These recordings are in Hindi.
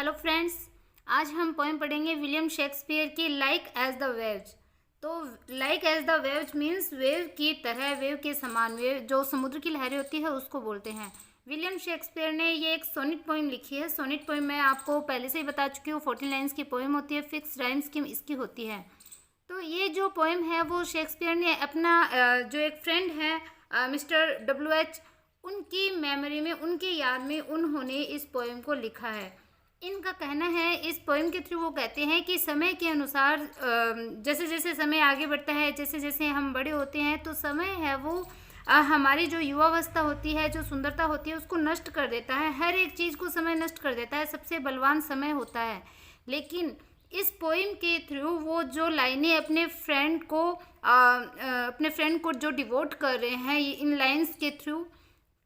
हेलो फ्रेंड्स, आज हम पोएम पढ़ेंगे विलियम शेक्सपियर की लाइक एज द वेव्स। तो like as the waves means wave की तरह, वेव के समान, वेव जो समुद्र की लहरें होती है उसको बोलते हैं। विलियम शेक्सपियर ने ये एक सोनेट पोएम लिखी है। सोनेट पोएम मैं आपको पहले से ही बता चुकी हूँ, 14 लाइन्स की पोएम होती है, फिक्स राइम्स की इसकी होती है। तो ये जो पोएम है वो शेक्सपियर ने अपना जो एक फ्रेंड है मिस्टर WH, उनकी मेमोरी में, उनके याद में उन्होंने इस पोएम को लिखा है। इनका कहना है, इस पोएम के थ्रू वो कहते हैं कि समय के अनुसार जैसे जैसे समय आगे बढ़ता है, जैसे जैसे हम बड़े होते हैं, तो समय है वो हमारी जो युवावस्था होती है, जो सुंदरता होती है, उसको नष्ट कर देता है। हर एक चीज़ को समय नष्ट कर देता है, सबसे बलवान समय होता है। लेकिन इस पोएम के थ्रू वो जो लाइनें अपने फ्रेंड को जो डिवोट कर रहे हैं इन लाइन्स के थ्रू,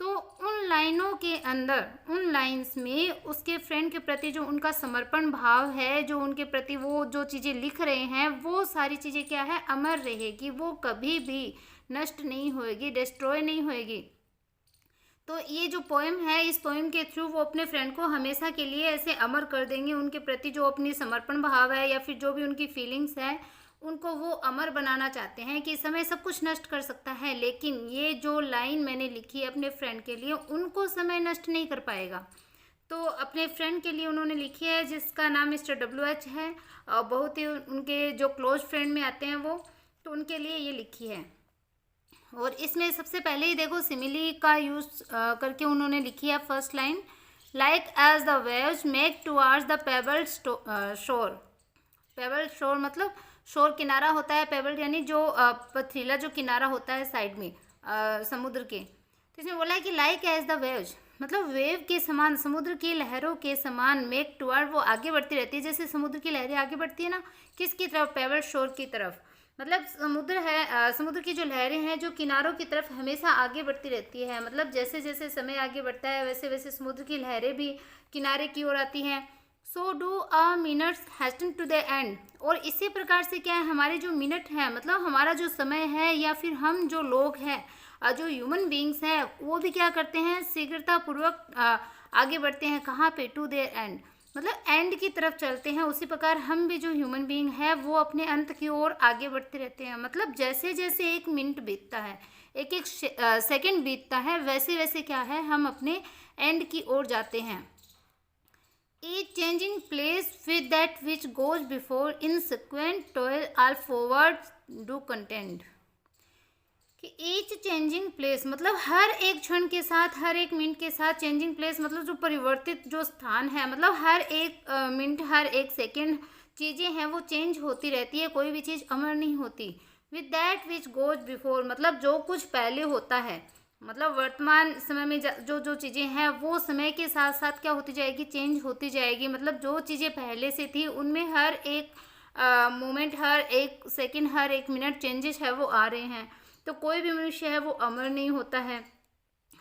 तो उन लाइनों के अंदर, उन लाइन्स में उसके फ्रेंड के प्रति जो उनका समर्पण भाव है, जो उनके प्रति वो जो चीज़ें लिख रहे हैं, वो सारी चीज़ें क्या है, अमर रहेगी, वो कभी भी नष्ट नहीं होएगी, डिस्ट्रॉय नहीं होएगी। तो ये जो पोएम है, इस पोएम के थ्रू वो अपने फ्रेंड को हमेशा के लिए ऐसे अमर कर देंगे। उनके प्रति जो अपनी समर्पण भाव है या फिर जो भी उनकी फीलिंग्स है, उनको वो अमर बनाना चाहते हैं कि समय सब कुछ नष्ट कर सकता है, लेकिन ये जो लाइन मैंने लिखी है अपने फ्रेंड के लिए, उनको समय नष्ट नहीं कर पाएगा। तो अपने फ्रेंड के लिए उन्होंने लिखी है, जिसका नाम मिस्टर WH है, और बहुत ही उनके जो क्लोज फ्रेंड में आते हैं वो, तो उनके लिए ये लिखी है। और इसमें सबसे पहले ही देखो सिमिली का यूज़ करके उन्होंने लिखी है first line, like as the waves make towards the pebble shore. Pebble shore मतलब शोर किनारा होता है, पेबल यानी जो पथरीला जो किनारा होता है साइड में समुद्र के। तो इसमें बोला है कि लाइक एज द वेव्स मतलब वेव के समान, समुद्र की लहरों के समान, मेक टुवार्ड वो आगे बढ़ती रहती है, जैसे समुद्र की लहरें आगे बढ़ती है ना, किसकी तरफ, पेबल शोर की तरफ। मतलब समुद्र है, समुद्र की जो लहरें हैं जो किनारों की तरफ हमेशा आगे बढ़ती रहती है। मतलब जैसे जैसे समय आगे बढ़ता है वैसे वैसे समुद्र की लहरें भी किनारे की ओर आती हैं। So do a minutes hasten to the end. और इसी प्रकार से क्या है, हमारे जो मिनट हैं, मतलब हमारा जो समय है, या फिर हम जो लोग हैं, जो ह्यूमन बींग्स हैं, वो भी क्या करते हैं, शीघ्रतापूर्वक आगे बढ़ते हैं। कहाँ पे, टू देयर एंड, मतलब एंड की तरफ चलते हैं। उसी प्रकार हम भी जो ह्यूमन बीइंग है वो अपने अंत की ओर आगे बढ़ते रहते हैं। मतलब जैसे जैसे एक मिनट बीतता है, एक एक सेकंड बीतता है, वैसे वैसे क्या है, हम अपने एंड की ओर जाते हैं। Each changing place with that which goes before in sequent toil all forward do contend। कि ईच चेंजिंग प्लेस मतलब हर एक क्षण के साथ, हर एक मिनट के साथ, चेंजिंग प्लेस मतलब जो परिवर्तित जो स्थान है, मतलब हर एक मिनट, हर एक सेकंड चीज़ें हैं वो चेंज होती रहती है, कोई भी चीज़ अमर नहीं होती। With that which goes before मतलब जो कुछ पहले होता है, मतलब वर्तमान समय में जो जो चीज़ें हैं वो समय के साथ साथ क्या होती जाएगी, चेंज होती जाएगी। मतलब जो चीज़ें पहले से थी उनमें हर एक मोमेंट, हर एक सेकंड, हर एक मिनट चेंजेस है वो आ रहे हैं। तो कोई भी मनुष्य है वो अमर नहीं होता है।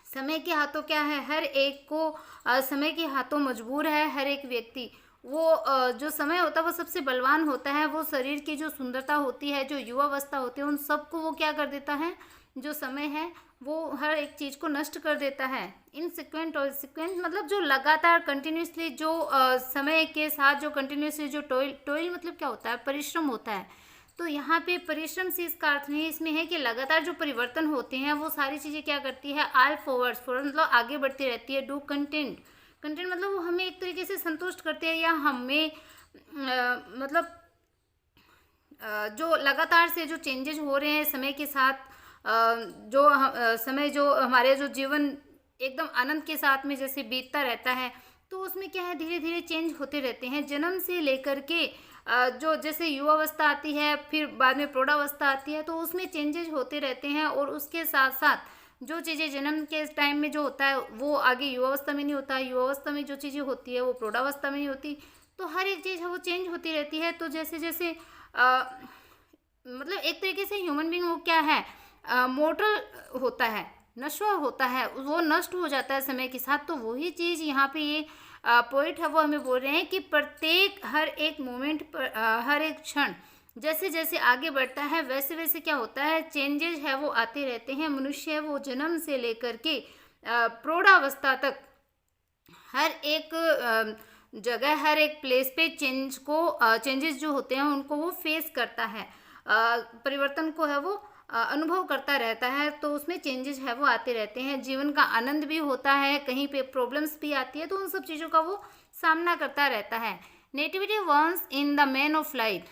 समय के हाथों क्या है, हर एक को समय के हाथों मजबूर है हर एक व्यक्ति। वो जो समय होता है वो सबसे बलवान होता है। वो शरीर की जो सुंदरता होती है, जो युवावस्था होती है, उन सबको वो क्या कर देता है, जो समय है वो हर एक चीज़ को नष्ट कर देता है। इनसिक्वेंट और सिक्वेंट मतलब जो लगातार कंटिन्यूसली जो समय के साथ जो कंटिन्यूसली जो टोइल मतलब क्या होता है, परिश्रम होता है। तो यहाँ पे परिश्रम से इसका अर्थ नहीं इसमें है कि लगातार जो परिवर्तन होते हैं वो सारी चीज़ें क्या करती है, ऑल फॉरवर्ड, फॉरवर्ड मतलब आगे बढ़ती रहती है। डू कंटेंट, कंटेंट मतलब वो हमें एक तरीके से संतुष्ट करते हैं, या हमें मतलब जो लगातार से जो चेंजेस हो रहे हैं समय के साथ, समय जो हमारे जो जीवन एकदम आनंद के साथ में जैसे बीतता रहता है, तो उसमें क्या है, धीरे धीरे चेंज होते रहते हैं। जन्म से लेकर के जो जैसे युवावस्था आती है, फिर बाद में प्रौढ़ावस्था आती है, तो उसमें चेंजेस होते रहते हैं। और उसके साथ साथ जो चीज़ें जन्म के टाइम में जो होता है वो आगे युवावस्था में नहीं होता, युवावस्था में जो चीज़ें होती है वो प्रौढ़ावस्था में नहीं होती। तो हर एक चीज़ है वो चेंज होती रहती है। तो जैसे जैसे मतलब एक तरीके से ह्यूमन बींग वो क्या है, मोर्टल होता है, नश्वर होता है, वो नष्ट हो जाता है समय के साथ। तो वही चीज़ यहाँ पे ये पोइट है वो हमें बोल रहे हैं कि प्रत्येक हर एक मोमेंट पर, हर एक क्षण जैसे जैसे आगे बढ़ता है वैसे वैसे क्या होता है, चेंजेस है वो आते रहते हैं। मनुष्य है वो जन्म से लेकर के प्रौढ़ावस्था तक हर एक जगह, हर एक प्लेस पे चेंजेस जो होते हैं उनको वो फेस करता है, परिवर्तन को है वो अनुभव करता रहता है। तो उसमें चेंजेस है वो आते रहते हैं, जीवन का आनंद भी होता है, कहीं पे प्रॉब्लम्स भी आती है, तो उन सब चीज़ों का वो सामना करता रहता है। Nativity once in the main of light,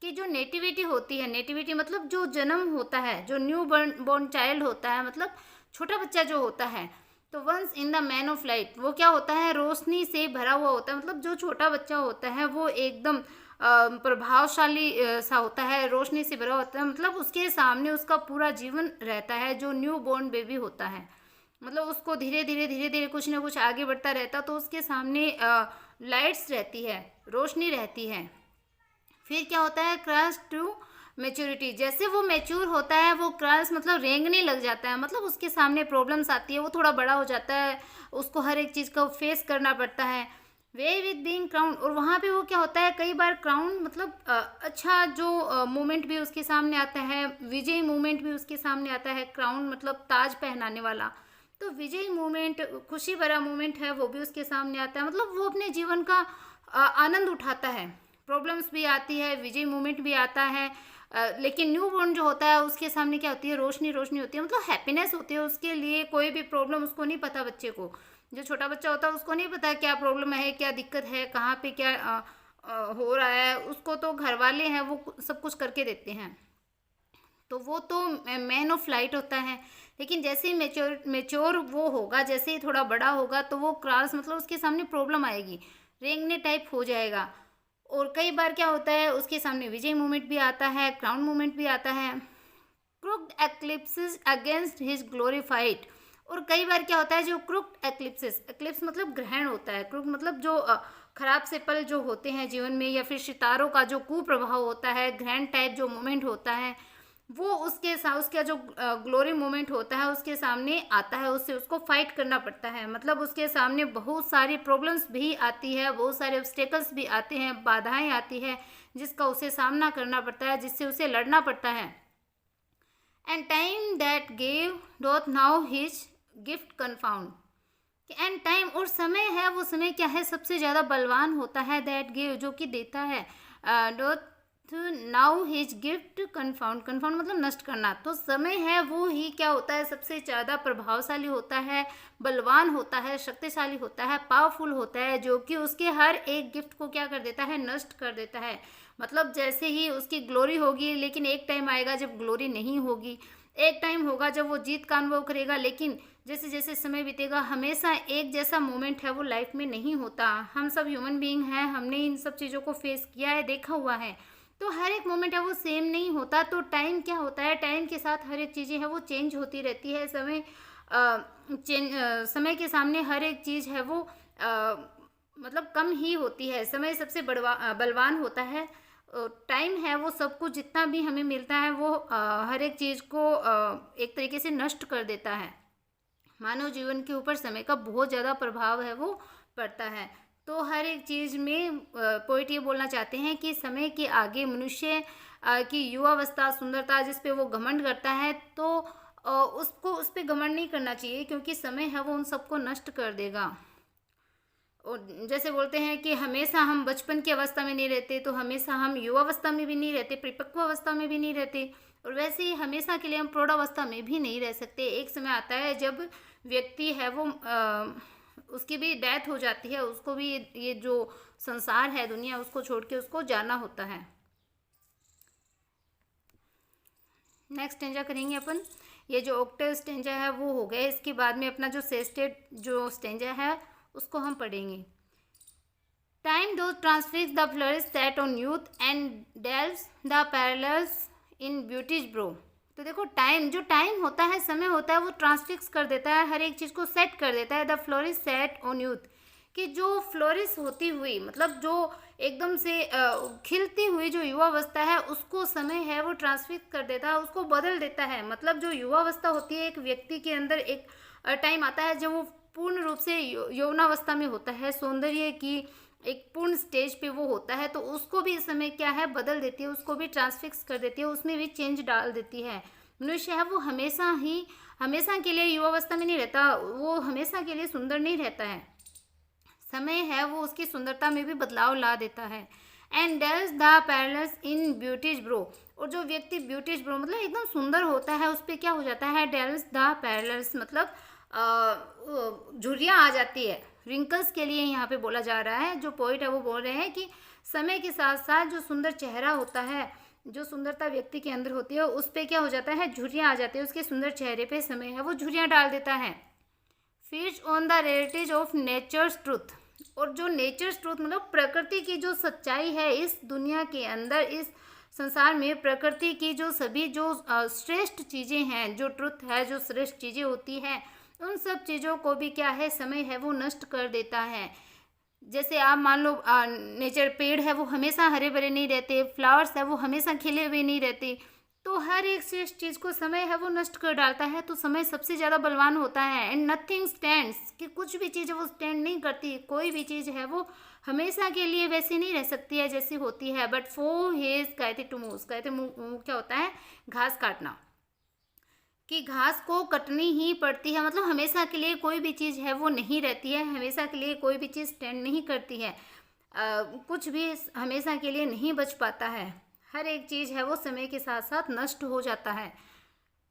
कि जो नेटिविटी होती है, नेटिविटी मतलब जो जन्म होता है, जो न्यू बॉर्न चाइल्ड होता है, मतलब छोटा बच्चा जो होता है, तो once in the main of light वो क्या होता है, रोशनी से भरा हुआ होता है। मतलब जो छोटा बच्चा होता है वो एकदम प्रभावशाली सा होता है, रोशनी से भरा होता है, मतलब उसके सामने उसका पूरा जीवन रहता है। जो न्यू बॉर्न बेबी होता है, मतलब उसको धीरे धीरे कुछ ना कुछ आगे बढ़ता रहता, तो उसके सामने लाइट्स रहती है, रोशनी रहती है। फिर क्या होता है, क्रॉस टू मेच्योरिटी, जैसे वो मैच्योर होता है, वो क्रॉस मतलब रेंगने लग जाता है, मतलब उसके सामने प्रॉब्लम्स आती है, वो थोड़ा बड़ा हो जाता है, उसको हर एक चीज़ को फेस करना पड़ता है। वे विद बीइंग क्राउन, और वहाँ पे वो क्या होता है, कई बार क्राउन मतलब अच्छा जो मोमेंट भी उसके सामने आता है, विजयी मोमेंट भी उसके सामने आता है। क्राउन मतलब ताज पहनाने वाला, तो विजयी मोमेंट, खुशी भरा मोमेंट है, वो भी उसके सामने आता है। मतलब वो अपने जीवन का आनंद उठाता है, प्रॉब्लम्स भी आती है, विजयी मोमेंट भी आता है, लेकिन न्यू बॉर्न जो होता है उसके सामने क्या होती है, रोशनी रोशनी होती है, मतलब हैप्पीनेस होती है उसके लिए। कोई भी प्रॉब्लम उसको नहीं पता, बच्चे को, जो छोटा बच्चा होता है उसको नहीं पता क्या प्रॉब्लम है, क्या दिक्कत है, कहाँ पे क्या हो रहा है, उसको तो घर वाले हैं वो सब कुछ करके देते हैं, तो वो तो मैन ऑफ लाइट होता है। लेकिन जैसे ही मेच्योर वो होगा, जैसे ही थोड़ा बड़ा होगा, तो वो क्रॉस मतलब उसके सामने प्रॉब्लम आएगी, रेंगने टाइप हो जाएगा। और कई बार क्या होता है, उसके सामने विजय मूवमेंट भी आता है, क्राउन मूवमेंट भी आता है। Crooked eclipses against his glorified, और कई बार क्या होता है, जो क्रुक्ड एक्लिप्सिस, एक्लिप्स मतलब ग्रहण होता है, क्रुक मतलब जो खराब से पल जो होते हैं जीवन में, या फिर सितारों का जो कुप्रभाव होता है, ग्रहण टाइप जो मोमेंट होता है, वो उसके साथ उसका जो ग्लोरी मोमेंट होता है उसके सामने आता है, उससे उसको फाइट करना पड़ता है। मतलब उसके सामने बहुत सारी प्रॉब्लम्स भी आती है, बहुत सारे ऑब्स्टेकल्स भी आते हैं, बाधाएं आती है, जिसका उसे सामना करना पड़ता है, जिससे उसे लड़ना पड़ता है। And time that gave doth now his gift confound, and time और समय है, वो समय क्या है, सबसे ज़्यादा बलवान होता है, दैट गिव जो कि देता है, डोथ now his gift confound, confound मतलब नष्ट करना, तो समय है वो ही क्या होता है, सबसे ज़्यादा प्रभावशाली होता है, बलवान होता है, शक्तिशाली होता है, पावरफुल होता है, जो कि उसके हर एक गिफ्ट को क्या कर देता है, नष्ट कर देता है। मतलब जैसे ही उसकी ग्लोरी होगी, लेकिन एक टाइम आएगा जब ग्लोरी नहीं होगी, एक टाइम होगा जब वो जीत का अनुभव करेगा, लेकिन जैसे जैसे समय बीतेगा हमेशा एक जैसा मोमेंट है वो लाइफ में नहीं होता। हम सब ह्यूमन बीइंग हैं, हमने इन सब चीज़ों को फेस किया है, देखा हुआ है, तो हर एक मोमेंट है वो सेम नहीं होता। तो टाइम क्या होता है, टाइम के साथ हर एक चीज़ें हैं वो चेंज होती रहती है। समय के सामने हर एक चीज़ है वो मतलब कम ही होती है। समय सबसे बलवान होता है। टाइम है वो सब कुछ जितना भी हमें मिलता है वो हर एक चीज़ को एक तरीके से नष्ट कर देता है। मानव जीवन के ऊपर समय का बहुत ज़्यादा प्रभाव है वो पड़ता है। तो हर एक चीज़ में पोइट ये बोलना चाहते हैं कि समय के आगे मनुष्य की युवावस्था, सुंदरता जिस पे वो घमंड करता है, तो उसको उस पर घमंड नहीं करना चाहिए, क्योंकि समय है वो उन सबको नष्ट कर देगा। और जैसे बोलते हैं कि हमेशा हम बचपन की अवस्था में नहीं रहते, तो हमेशा हम युवावस्था में भी नहीं रहते, परिपक्व अवस्था में भी नहीं रहते, और वैसे ही हमेशा के लिए हम प्रौढ़ावस्था में भी नहीं रह सकते। एक समय आता है जब व्यक्ति है वो उसकी भी डेथ हो जाती है, उसको भी ये जो संसार है, दुनिया, उसको छोड़ के उसको जाना होता है। नेक्स्ट स्टेंजा करेंगे अपन। ये जो ऑक्टेव स्टेंजा है वो हो गया, इसके बाद में अपना जो सेस्टेड जो स्टेंजा है उसको हम पढ़ेंगे। Time doth transfix the flourish set on youth and delves the parallels in beauty's brow. तो देखो, टाइम जो टाइम होता है, समय होता है, वो ट्रांसफिक्स कर देता है, हर एक चीज़ को सेट कर देता है। The flourish set on youth, कि जो फ्लोरिश होती हुई मतलब जो एकदम से खिलती हुई जो युवावस्था है उसको समय है वो ट्रांसफिक्स कर देता है, उसको बदल देता है। मतलब जो युवावस्था होती है, एक व्यक्ति के अंदर एक टाइम आता है जब वो पूर्ण रूप से यौवनावस्था में होता है, सौंदर्य की एक पूर्ण स्टेज पे वो होता है, तो उसको भी इस समय क्या है, बदल देती है, उसको भी ट्रांसफिक्स कर देती है, उसमें भी चेंज डाल देती है। मनुष्य है वो हमेशा के लिए युवावस्था में नहीं रहता, वो हमेशा के लिए सुंदर नहीं रहता है। समय है वो उसकी सुंदरता में भी बदलाव ला देता है। And delves the parallels in beauty's brow, और जो व्यक्ति ब्यूटीज ब्रो मतलब एकदम सुंदर होता है उस पर क्या हो जाता है, डल्स द पैरल्स मतलब झुर्रियाँ आ जाती है, रिंकल्स के लिए यहाँ पे बोला जा रहा है। जो पोइट है वो बोल रहे हैं कि समय के साथ साथ जो सुंदर चेहरा होता है, जो सुंदरता व्यक्ति के अंदर होती है उस पर क्या हो जाता है, झुर्रियाँ आ जाती है, उसके सुंदर चेहरे पे समय है वो झुर्रियाँ डाल देता है। Feeds on the realities of nature's truth, और जो नेचर्स ट्रूथ मतलब प्रकृति की जो सच्चाई है इस दुनिया के अंदर, इस संसार में प्रकृति की जो सभी जो श्रेष्ठ चीज़ें हैं, जो ट्रुथ है, जो श्रेष्ठ चीज़ें होती हैं, उन सब चीज़ों को भी क्या है, समय है वो नष्ट कर देता है। जैसे आप मान लो नेचर, पेड़ है वो हमेशा हरे भरे नहीं रहते, फ्लावर्स है वो हमेशा खिले हुए नहीं रहते, तो हर एक श्रेष्ठ चीज़ को समय है वो नष्ट कर डालता है। तो समय सबसे ज़्यादा बलवान होता है। एंड नथिंग स्टैंड्स, कि कुछ भी चीज़ है वो स्टैंड नहीं करती, कोई भी चीज़ है वो हमेशा के लिए वैसी नहीं रह सकती है जैसी होती है। बट फॉर हिज कहते टू मूव, कहते मूव क्या होता है, घास काटना, कि घास को कटनी ही पड़ती है, मतलब हमेशा के लिए कोई भी चीज़ है वो नहीं रहती है, हमेशा के लिए कोई भी चीज़ स्टैंड नहीं करती है, कुछ भी हमेशा के लिए नहीं बच पाता है, हर एक चीज़ है वो समय के साथ साथ नष्ट हो जाता है।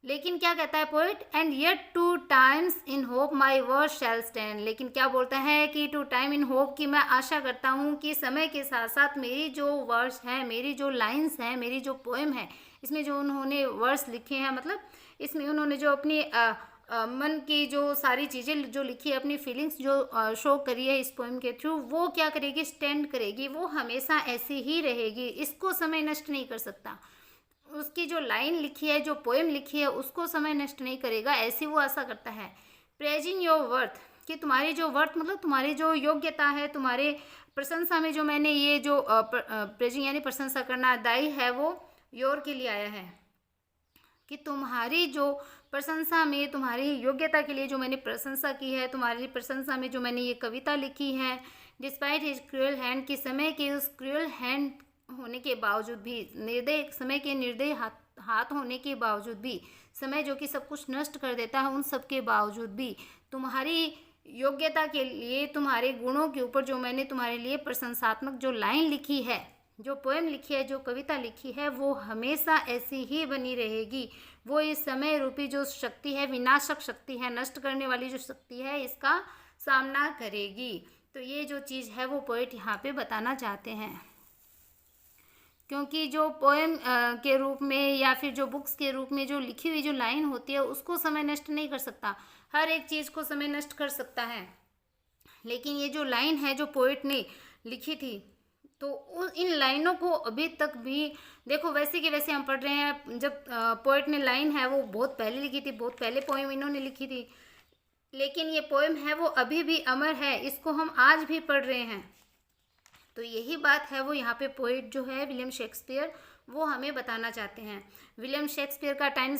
लेकिन क्या कहता है poet, and yet to times in hope my word shall stand, लेकिन क्या बोलता है कि टू टाइम इन होप, कि मैं आशा करता हूँ कि समय के साथ साथ मेरी जो वर्ड्स हैं, मेरी जो लाइन्स हैं, मेरी जो पोएम है, इसमें जो उन्होंने वर्ड्स लिखे हैं, मतलब इसमें उन्होंने जो अपनी मन की जो सारी चीज़ें जो लिखी है, अपनी फीलिंग्स जो शो करी है इस पोएम के थ्रू, वो क्या करेगी, स्टैंड करेगी, वो हमेशा ऐसी ही रहेगी, इसको समय नष्ट नहीं कर सकता। उसकी जो लाइन लिखी है, जो पोएम लिखी है, उसको समय नष्ट नहीं करेगा, ऐसी वो आशा करता है। प्रेजिंग योर वर्थ, कि तुम्हारी जो वर्थ मतलब तुम्हारी जो योग्यता है, तुम्हारे प्रशंसा में जो मैंने ये जो प्रेजिंग यानी प्रशंसा करना, दाई है वो योर के लिए आया है, कि तुम्हारी जो प्रशंसा में, तुम्हारी योग्यता के लिए जो मैंने प्रशंसा की है, तुम्हारी प्रशंसा में जो मैंने ये कविता लिखी है, डिस्पाइट हिज क्रूअल हैंड, कि समय के उस क्रूअल हैंड होने के बावजूद भी, निर्दय समय के निर्दय हाथ होने के बावजूद भी, समय जो कि सब कुछ नष्ट कर देता है, उन सब के बावजूद भी तुम्हारी योग्यता के लिए, तुम्हारे गुणों के ऊपर जो मैंने तुम्हारे लिए प्रशंसात्मक जो लाइन लिखी है, जो पोएम लिखी है, जो कविता लिखी है, वो हमेशा ऐसी ही बनी रहेगी। वो इस समय रूपी जो शक्ति है, विनाशक शक्ति है, नष्ट करने वाली जो शक्ति है, इसका सामना करेगी। तो ये जो चीज़ है वो पोएट यहाँ पे बताना चाहते हैं, क्योंकि जो पोएम के रूप में या फिर जो बुक्स के रूप में जो लिखी हुई जो लाइन होती है, उसको समय नष्ट नहीं कर सकता, हर एक चीज़ को समय नष्ट कर सकता है। लेकिन ये जो लाइन है जो पोएट ने लिखी थी, तो इन लाइनों को अभी तक भी देखो, वैसे कि वैसे हम पढ़ रहे हैं। जब पोएट ने लाइन है वो बहुत पहले लिखी थी, बहुत पहले पोएम इन्होंने लिखी थी, लेकिन ये पोएम है वो अभी भी अमर है, इसको हम आज भी पढ़ रहे हैं। तो यही बात है वो यहाँ पे पोएट जो है विलियम शेक्सपियर, वो हमें बताना चाहते हैं। विलियम शेक्सपियर का टाइम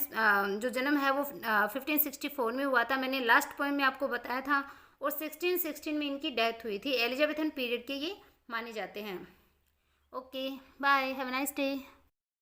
जो जन्म है वो 1564 में हुआ था, मैंने लास्ट पोएम में आपको बताया था, और 1616 में इनकी डेथ हुई थी। एलिजाबेथन पीरियड के ये माने जाते हैं। Okay, bye, have a nice day.